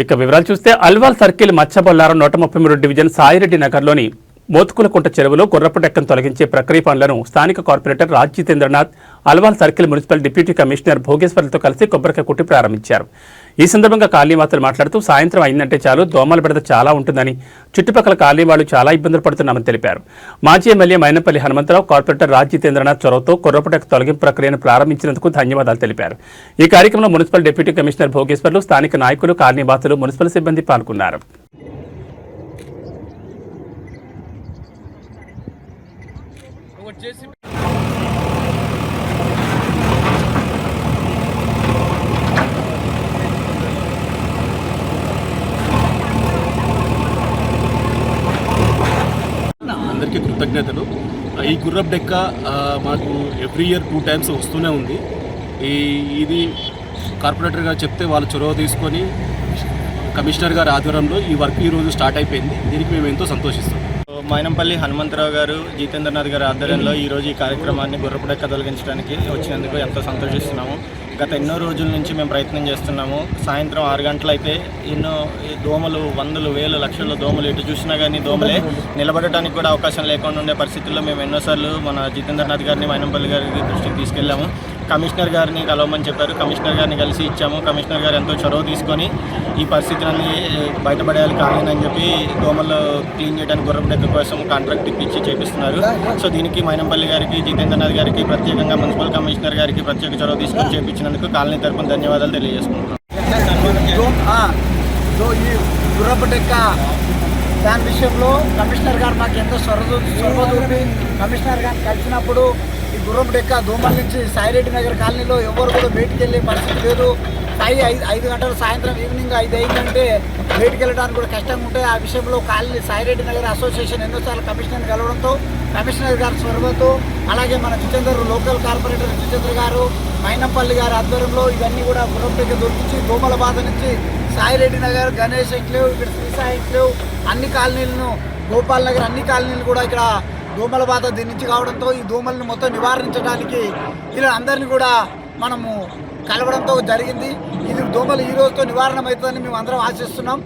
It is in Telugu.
ఇక వివరాలు చూస్తే అల్వాల్ సర్కిల్ మచ్చబొల్లారం 133 డివిజన్ సాయిరెడ్డి నగర్లోని మోత్కులకుంట చెరువులో గుర్రపు డెక్కను తొలగించే ప్రక్రియ పనులను స్థానిక corporator Raj Jitendranath Alwal circle municipal deputy commissioner భోగేశ్వర్లతో కలిసి కొబ్బరికాయ కొట్టి ప్రారంభించారు. ఈ సందర్భంగా కాలనీవాసులు మాట్లాడుతూ సాయంత్రం అయిందంటే చాలు దోమల బెడద చాలా ఉంటుందని, చుట్టుపక్కల కాలనీ వాళ్ళు చాలా ఇబ్బందులు పడుతున్నామని తెలిపారు. మాజీ ఎమ్మెల్యే మైనంపల్లి హనుమంతరావు కార్పొరేటర్ రాజ్ జితేంద్రనాథ్ చొరవతో గుర్రపు డెక్క తొలగింపు ప్రక్రియను ప్రారంభించినందుకు ధన్యవాదాలు తెలిపారు. ఈ కార్యక్రమంలో మున్సిపల్ డిప్యూటీ కమిషనర్ భోగేశ్వర్లు, స్థానిక నాయకులు, కాలనీవాసులు, మున్సిపల్ సిబ్బంది పాల్గొన్నారు. అందరికీ కృతజ్ఞతలు. ఈ గుర్రపు డెక్క మాకు ఎవ్రీ ఇయర్ 2 times వస్తూనే ఉంది. ఇది కార్పొరేటర్ గారు చెప్తే వాళ్ళు చొరవ తీసుకొని కమిషనర్ గారి ఆధ్వర్యంలో ఈ వర్క్ ఈరోజు స్టార్ట్ అయిపోయింది. దీనికి మేము ఎంతో సంతోషిస్తాం. మైనంపల్లి హనుమంతరావు గారు, జితేంద్రనాథ్ గారి ఆధ్వర్యంలో ఈరోజు ఈ కార్యక్రమాన్ని గుర్రపు డెక్క తొలగించడానికి వచ్చినందుకు ఎంతో సంతోషిస్తున్నాము. గత ఎన్నో రోజుల నుంచి మేము ప్రయత్నం చేస్తున్నాము. సాయంత్రం 6 గంటలైతే ఎన్నో దోమలు, వందలు, వేలు, లక్షల దోమలు ఎటు చూసినా కానీ దోమలే, నిలబడటానికి కూడా అవకాశం లేకుండా ఉండే పరిస్థితుల్లో మేము ఎన్నోసార్లు మన జితేంద్రనాథ్ గారిని, మైనంపల్లి గారి దృష్టికి తీసుకెళ్ళాము. కమిషనర్ గారిని కలవమని చెప్పారు. కమిషనర్ గారిని కలిసి ఇచ్చాము. కమిషనర్ గారు ఎంతో చొరవ తీసుకొని ఈ పరిస్థితులన్నీ బయటపడేయాలి కావాలని అని చెప్పి దోమలు క్లీన్ చేయడానికి గుర్రపు డెక్క కోసం కాంట్రాక్ట్ ఇప్పించి చేపిస్తున్నారు. సో దీనికి మైనంపల్లి గారికి, జితేంద్రనాథ్ గారికి, ప్రత్యేకంగా మున్సిపల్ కమిషనర్ గారికి ప్రత్యేక చొరవ తీసుకొని చేపించినందుకు కాలనీ తరపున ధన్యవాదాలు తెలియజేసుకుంటున్నాం. ఈ గుర్రపు డెక్క దాని విషయంలో కమిషనర్ గారు మాకు ఎంతో చొరవ చూపి కమిషనర్ గారిని కలిసినప్పుడు ఈ గుర్రపు డెక్క దోమల నుంచి సాయిరెడ్డి నగర్ కాలనీలో ఎవరు కూడా బయటికి వెళ్ళే పరిస్థితి లేదు. 5 గంటలు సాయంత్రం ఈవినింగ్ 5 అయిందంటే బయటికి వెళ్ళడానికి కూడా కష్టంగా ఉంటాయి. ఆ విషయంలో కాలనీ సాయిరెడ్డి నగర్ అసోసియేషన్ ఎన్నోసార్లు కమిషనర్ కలవడంతో కమిషనర్ గారి చొరవతో, అలాగే మన లోకల్ కార్పొరేటర్ జితేంద్ర గారు, మైనంపల్లి గారి ఆధ్వర్యంలో ఇవన్నీ కూడా గుర్రపు డెక్క దొరికించి దోమల బాధ నుంచి సాయిరెడ్డి నగర్, గణేష్ ఎక్లేవ్, ఇక్కడ శ్రీసాయి ఎక్లేవ్, అన్ని కాలనీలను, గోపాల్ నగర్ అన్ని కాలనీలు కూడా ఇక్కడ దోమల బాధ దీని నుంచి కావడంతో ఈ దోమలను మొత్తం నివారించడానికి ఇలా అందరినీ కూడా మనము కలవడంతో జరిగింది. ఇది దోమలు ఈ రోజుతో నివారణ అవుతుందని మేము అందరం ఆశిస్తున్నాం.